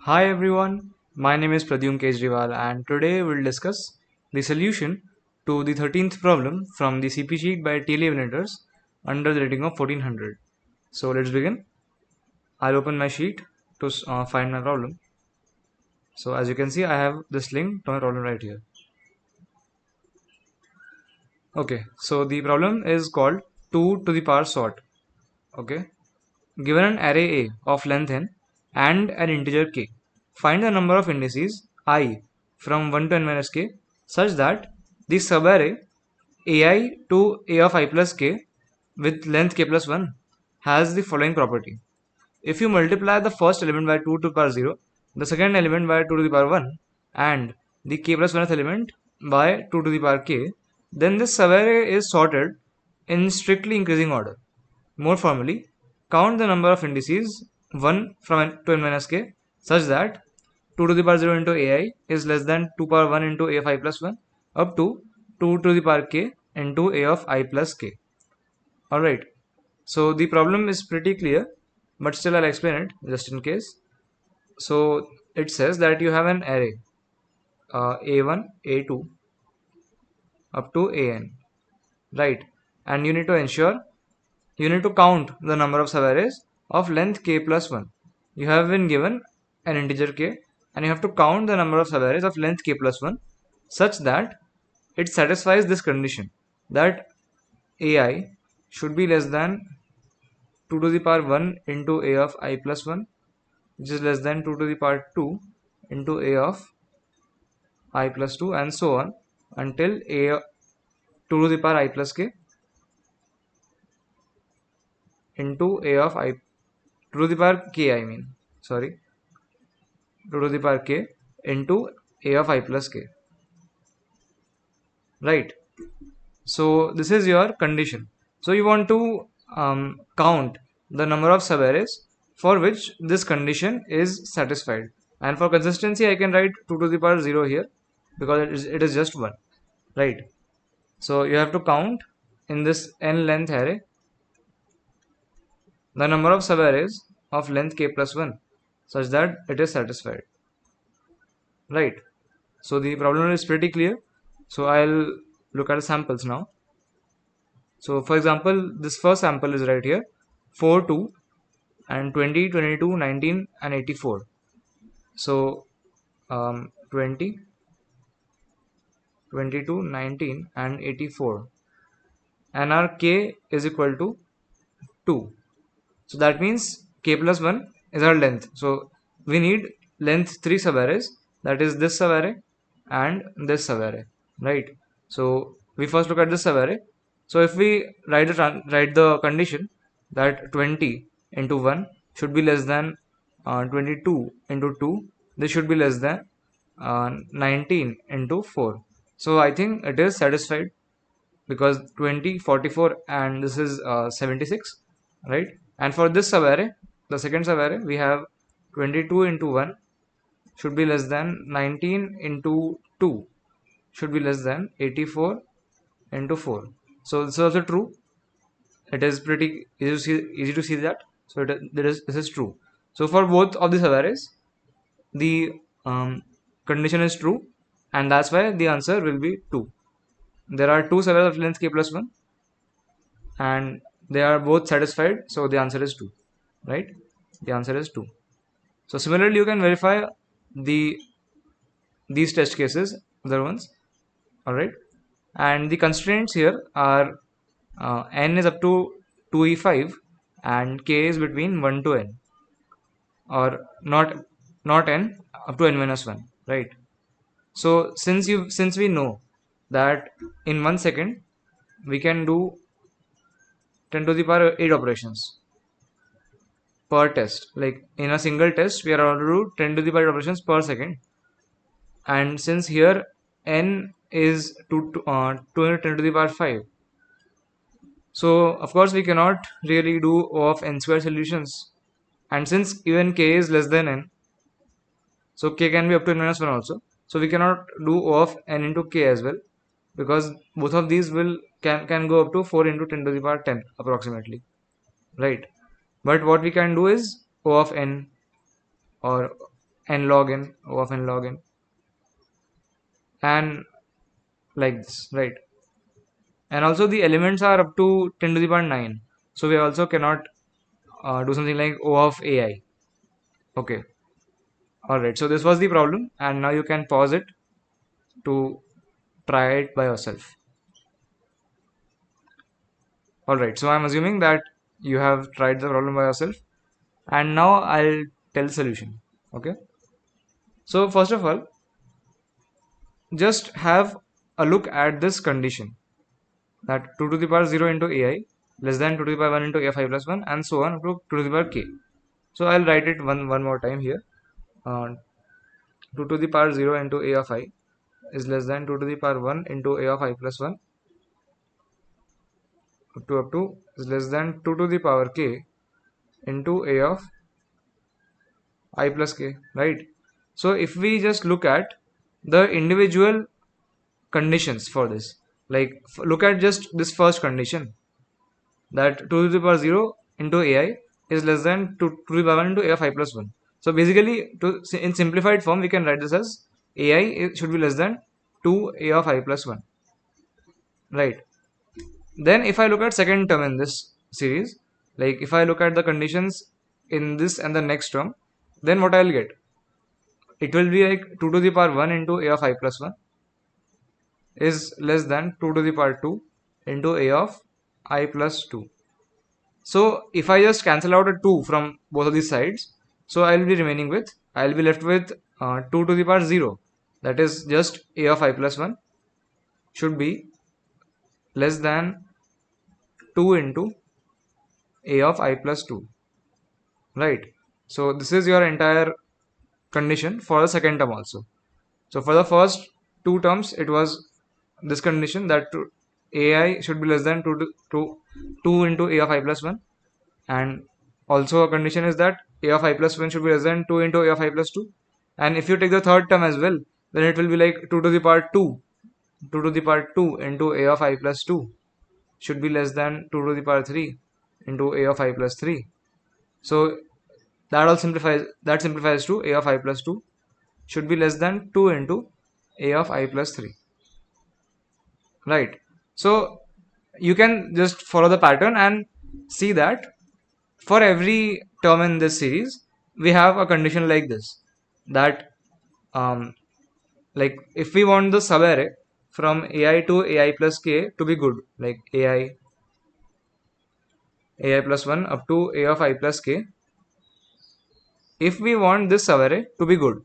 Hi everyone, my name is Pradyumn Kejriwal and today we'll discuss the solution to the 13th problem from the CP sheet by TLE Eliminators under the rating of 1400. So let's begin. I'll open my sheet to find my problem. So as you can see, I have this link to my problem right here. Okay, so the problem is called 2 to the power sort. Okay, given an array A of length n and an integer k, find the number of indices I from 1 to n minus k such that the subarray ai to a of I plus k with length k plus 1 has the following property. If you multiply the first element by 2 to the power 0, the second element by 2 to the power 1, and the k plus 1th element by 2 to the power k, then this subarray is sorted in strictly increasing order. More formally, count the number of indices 1 from n to n minus k such that 2 to the power 0 into ai is less than 2 power 1 into a of I plus 1 up to 2 to the power k into a of I plus k. Alright, so the problem is pretty clear, but still I'll explain it just in case. So it says that you have an array a1, a2 up to an, right? And you need to count the number of subarrays of length k plus 1. You have been given an integer k and you have to count the number of subarrays of length k plus 1 such that it satisfies this condition that ai should be less than 2 to the power 1 into a of I plus 1, which is less than 2 to the power 2 into a of I plus 2, and so on until a 2 to the power I plus k into a of I 2 to the power k, I mean, sorry, 2 to the power k into a of I plus k, right? So this is your condition. So you want to count the number of subarrays for which this condition is satisfied, and for consistency I can write 2 to the power 0 here because it is just 1, right? So you have to count in this n length array the number of subarrays of length k plus 1 such that it is satisfied, right? So the problem is pretty clear. So I'll look at the samples now. So for example, this first sample is right here, 4, 2 and 20, 22, 19 and 84. So 20, 22, 19 and 84, and our k is equal to 2. So that means k plus 1 is our length. So we need length 3 subarrays, that is this subarray and this subarray, right? So we first look at this subarray. So if we write the condition that 20 into 1 should be less than 22 into 2, this should be less than 19 into 4. So I think it is satisfied because 20, 44 and this is 76, right? And for this subarray, the second subarray, we have 22 into 1 should be less than 19 into 2 should be less than 84 into 4. So this is also true. It is pretty easy to see that. So this is true. So for both of the subarrays, the condition is true, and that's why the answer will be 2. There are two subarrays of length k plus 1 and they are both satisfied, so the answer is 2, right? The answer is 2. So similarly you can verify these test cases, other ones, all right? And the constraints here are n is up to 2e5 and k is between 1 to n, or not n up to n minus 1, right? So since we know that in 1 second we can do 10 to the power 8 operations per test. Like in a single test, we are allowed to do 10 to the power operations per second. And since here n is 2 into 10 to the power 5, so of course we cannot really do O of n square solutions. And since even k is less than n, so k can be up to n minus 1 also. So we cannot do O of n into k as well, because both of these can go up to 4 into 10 to the power 10 approximately, right? But what we can do is O of n or n log n, O of n log n, and like this, right? And also the elements are up to 10 to the power 9. So we also cannot do something like O of AI. Okay. Alright. So this was the problem. And now you can pause it to try it by yourself. Alright. So I'm assuming that you have tried the problem by yourself. And now I'll tell the solution. Okay. So first of all, just have a look at this condition, that 2 to the power 0 into ai less than 2 to the power 1 into a5 plus 1, and so on up to 2 to the power k. So I'll write it one more time here. 2 to the power 0 into a of I is less than 2 to the power 1 into a of I plus 1 up to is less than 2 to the power k into a of I plus k, right? So if we just look at the individual conditions for this, like look at just this first condition, that 2 to the power 0 into ai is less than 2 to the power 1 into a of I plus 1. So basically, in simplified form, we can write this as ai should be less than 2 a of I plus 1, right? Then if I look at second term in this series, like if I look at the conditions in this and the next term, then what I'll get? It will be like 2 to the power 1 into a of I plus 1 is less than 2 to the power 2 into a of I plus 2. So if I just cancel out a 2 from both of these sides, so I'll be left with 2 to the power 0, that is just a of I plus 1 should be less than 2 into a of I plus 2, right? So this is your entire condition for the second term also. So for the first two terms, it was this condition that ai should be less than 2 into a of I plus 1, and also a condition is that a of I plus 1 should be less than 2 into a of I plus 2. And if you take the third term as well, then it will be like 2 to the power 2 into a of I plus 2 should be less than 2 to the power 3 into a of I plus 3. So that simplifies to a of I plus 2 should be less than 2 into a of I plus 3, right? So you can just follow the pattern and see that for every term in this series we have a condition like this, that like if we want the subarray from ai to ai plus k to be good, like ai plus 1 up to a of I plus k, if we want this subarray to be good,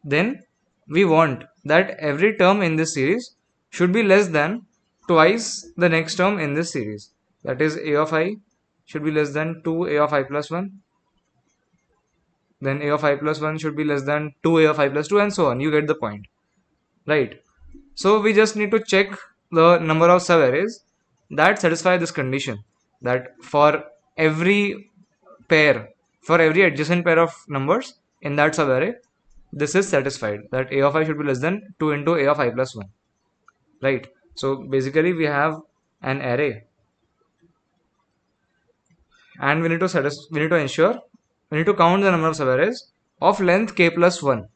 then we want that every term in this series should be less than twice the next term in this series. That is, a of I should be less than 2 a of I plus 1, then a of I plus 1 should be less than 2 a of I plus 2, and so on. You get the point, right? So we just need to check the number of subarrays that satisfy this condition, that for every pair, for every adjacent pair of numbers in that subarray, this is satisfied, that a of I should be less than 2 into a of I plus 1, right? So basically we have an array, and we need to count the number of subarrays of length k plus 1,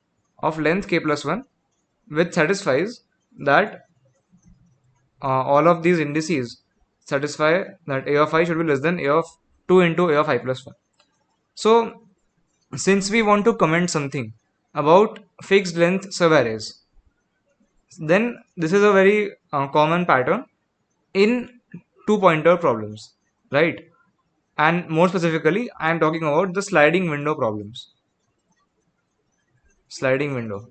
which satisfies that all of these indices satisfy that a of I should be less than a of 2 into a of I plus 1. So since we want to comment something about fixed length subarrays, then this is a very common pattern in two pointer problems, right? And more specifically, I am talking about the sliding window problems. Sliding window.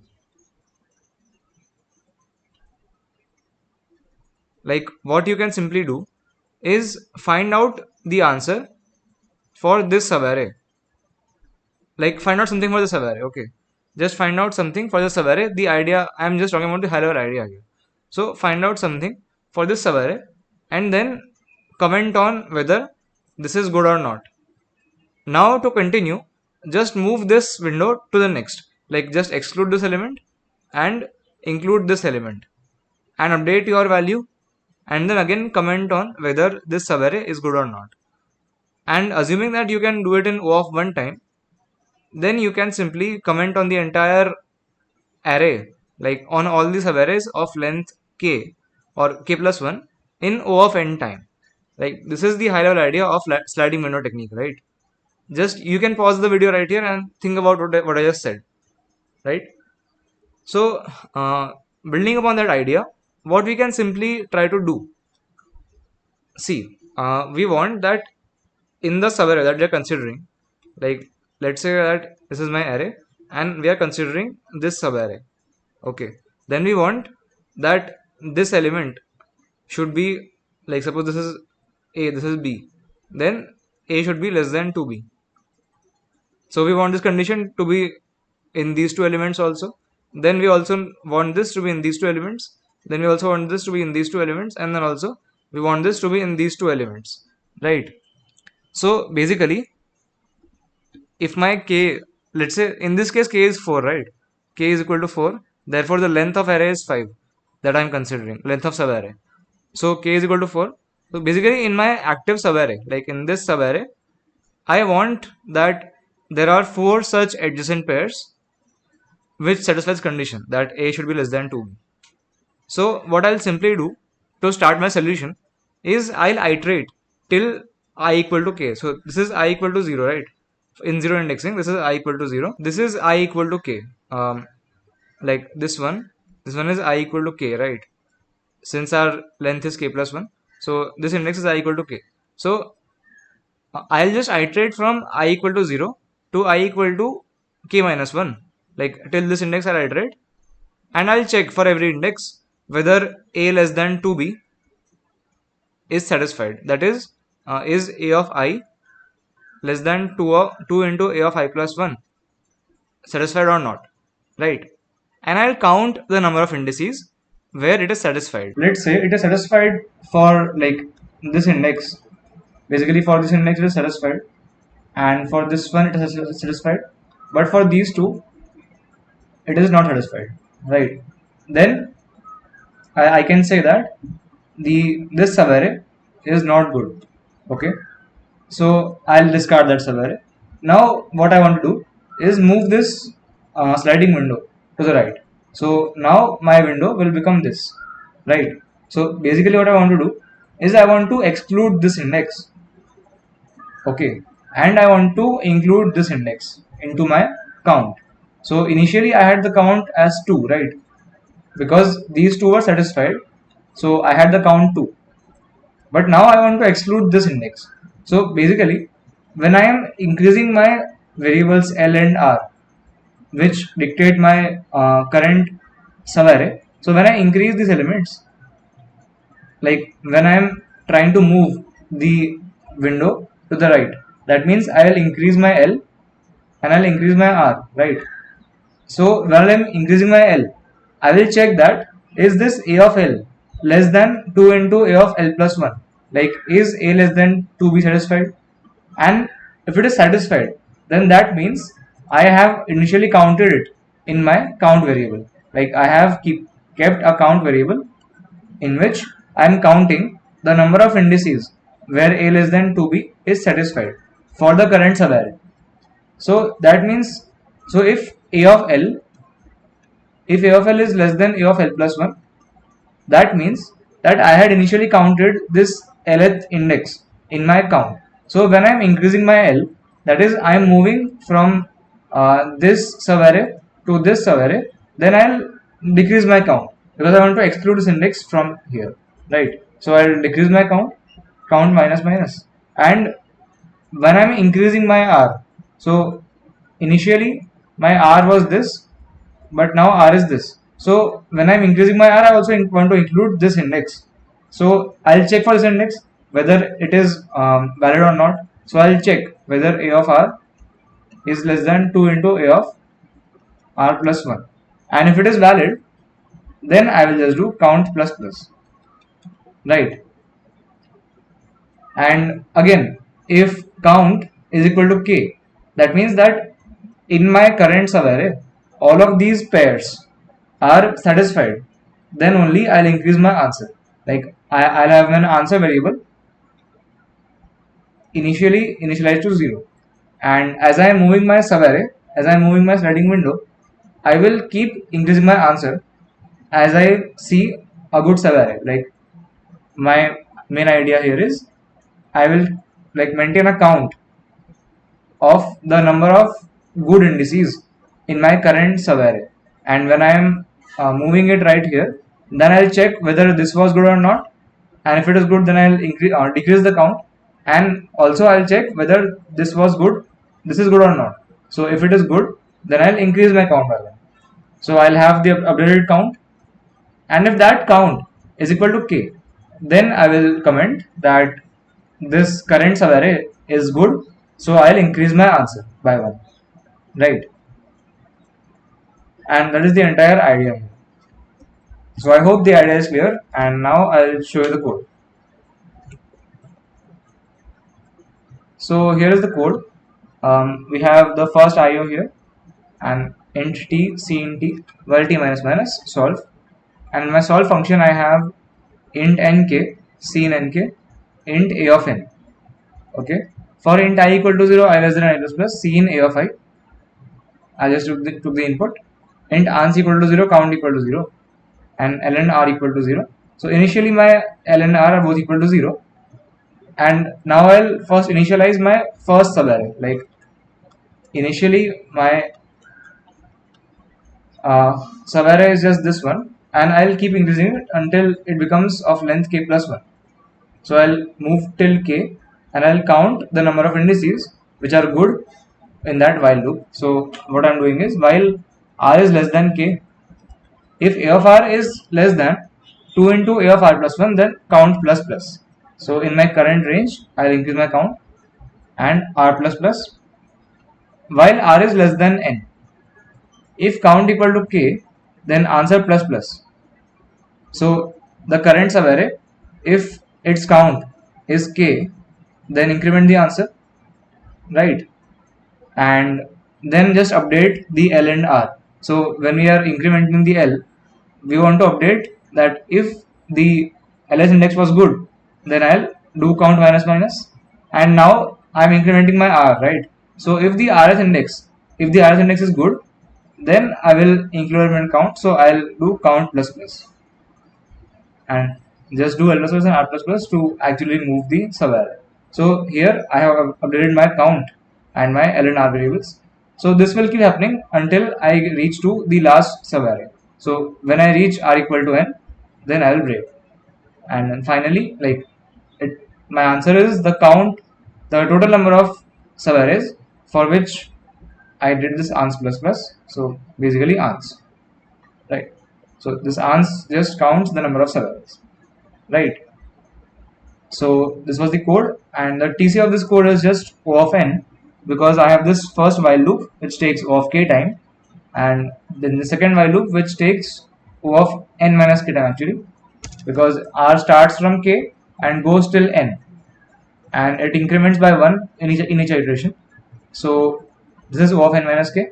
Like what you can simply do is find out the answer for this subarray. Like find out something for the subarray, okay? Just find out something for the subarray. The idea, I am just talking about the high level idea here. So find out something for this subarray and then comment on whether this is good or not. Now to continue, just move this window to the next. Like just exclude this element and include this element and update your value, and then again comment on whether this subarray is good or not. And assuming that you can do it in O of one time, then you can simply comment on the entire array, like on all the subarrays of length k or k plus 1 in O of n time. Like this is the high level idea of sliding window technique, right? Just you can pause the video right here and think about what I just said, right? So building upon that idea, what we can simply try to do, see, we want that in the subarray that we are considering, like let's say that this is my array and we are considering this subarray. Okay, then we want that this element should be, like suppose this is a, this is b, then a should be less than 2b. So we want this condition to be in these two elements also, then we also want this to be in these two elements, then we also want this to be in these two elements, and then also we want this to be in these two elements, right? So basically, if my k, let's say in this case k is 4, right? K is equal to 4, therefore the length of array is 5 that I am considering, length of subarray. So k is equal to 4. So basically in my active subarray, like in this subarray, I want that there are 4 such adjacent pairs which satisfies condition that a should be less than 2b. So what I'll simply do to start my solution is I'll iterate till I equal to k. So this is I equal to 0, right? In zero indexing, this is I equal to 0. This is I equal to k. Like this one is I equal to k, right? Since our length is k plus 1. So this index is I equal to k. So I'll just iterate from I equal to 0 to I equal to k minus 1. Like till this index I'll iterate. And I'll check for every index whether a less than 2b is satisfied. That is a of I less than 2 into a of I plus 1 satisfied or not, right? And I'll count the number of indices where it is satisfied. Let's say it is satisfied for like this index. Basically for this index it is satisfied, and for this one it is satisfied, but for these two it is not satisfied, right? Then I can say that this subarray is not good. Okay, so I'll discard that subarray. Now what I want to do is move this sliding window to the right. So now my window will become this, right? So basically what I want to do is I want to exclude this index, okay, and I want to include this index into my count. So initially I had the count as 2, right? Because these two were satisfied, so I had the count 2. But now I want to exclude this index. So basically, when I am increasing my variables L and R, which dictate my current subarray, so when I increase these elements, like when I am trying to move the window to the right, that means I will increase my L and I'll increase my R, right? So when I am increasing my L, I will check that is this A of L less than 2 into A of L plus 1, like is A less than 2b satisfied, and if it is satisfied, then that means I have initially counted it in my count variable, like I have kept a count variable in which I am counting the number of indices where A less than 2b is satisfied for the current subarray. So that means, so if A of L is less than A of L plus 1, that means that I had initially counted this Lth index in my count. So when I am increasing my L, that is I am moving from this subarray to this subarray, then I'll decrease my count because I want to exclude this index from here, right? So I'll decrease my count minus minus, and when I'm increasing my R, so initially my R was this, but now R is this. So when I'm increasing my R, I also want to include this index. So I'll check for this index whether it is valid or not. So I'll check whether A of R is less than 2 into A of R plus 1. And if it is valid, then I will just do count plus plus, right? And again, if count is equal to k, that means that in my current subarray, all of these pairs are satisfied, then only I'll increase my answer. Like I'll have an answer variable initialized to 0, and as I am moving my subarray, as I'm moving my sliding window, I will keep increasing my answer as I see a good sub-array. Like, my main idea here is I will like maintain a count of the number of good indices in my current sub-array, and when I am moving it right here, then I'll check whether this was good or not, and if it is good, then I'll decrease the count, and also I'll check whether this is good or not. So if it is good, then I'll increase my count by 1. So I'll have the updated count, and if that count is equal to k, then I will comment that this current subarray is good, so I'll increase my answer by 1, right? And that is the entire idea here. So I hope the idea is clear, and now I'll show you the code. So here is the code. We have the first IO here, and int t, c int t, while t minus minus solve, and in my solve function I have int nk, c in nk, int a of n. Okay, for int I equal to 0, I less than I plus plus, c in a of I just took the input. Int ans equal to 0, count equal to 0, and ln r equal to 0. So initially my ln r are both equal to 0, and now I'll first initialize my first subarray. Like, initially my subarray is just this one, and I'll keep increasing it until it becomes of length k plus 1. So I'll move till k, and I'll count the number of indices which are good in that while loop. So what I'm doing is, while r is less than k, if a of r is less than 2 into a of r plus 1, then count plus plus. So in my current range, I'll increase my count and r plus plus, while r is less than n. If count equal to k, then answer plus plus. So the current subarray, if its count is k, then increment the answer, right? And then just update the L and R. So when we are incrementing the L, we want to update that if the LS index was good, then I'll do count minus minus, and now I'm incrementing my R, right? So if the RS index is good, then I will increment count, so I'll do count plus plus, and just do L plus plus and R plus plus to actually move the subarray. So here I have updated my count and my L and R variables. So this will keep happening until I reach to the last subarray. So when I reach r equal to n, then I will break. And then finally, like, my answer is the count, the total number of subarrays for which I did this ans plus plus. So basically ans, right? So this ans just counts the number of subarrays, right? So this was the code, and the TC of this code is just O of n, because I have this first while loop which takes O of k time, and then the second while loop which takes O of n minus k time actually, because r starts from k and goes till n, and it increments by 1 in each iteration. So this is O of n minus k,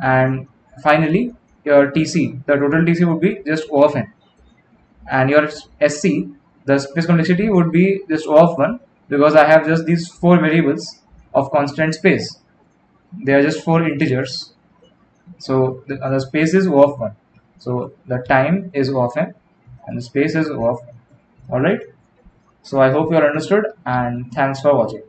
and finally your TC, the total TC would be just O of n, and your SC, the space complexity, would be just O of 1, because I have just these 4 variables of constant space. They are just 4 integers. So the space is O of 1. So the time is O of n, and the space is O of n. Alright. So I hope you are understood, and thanks for watching.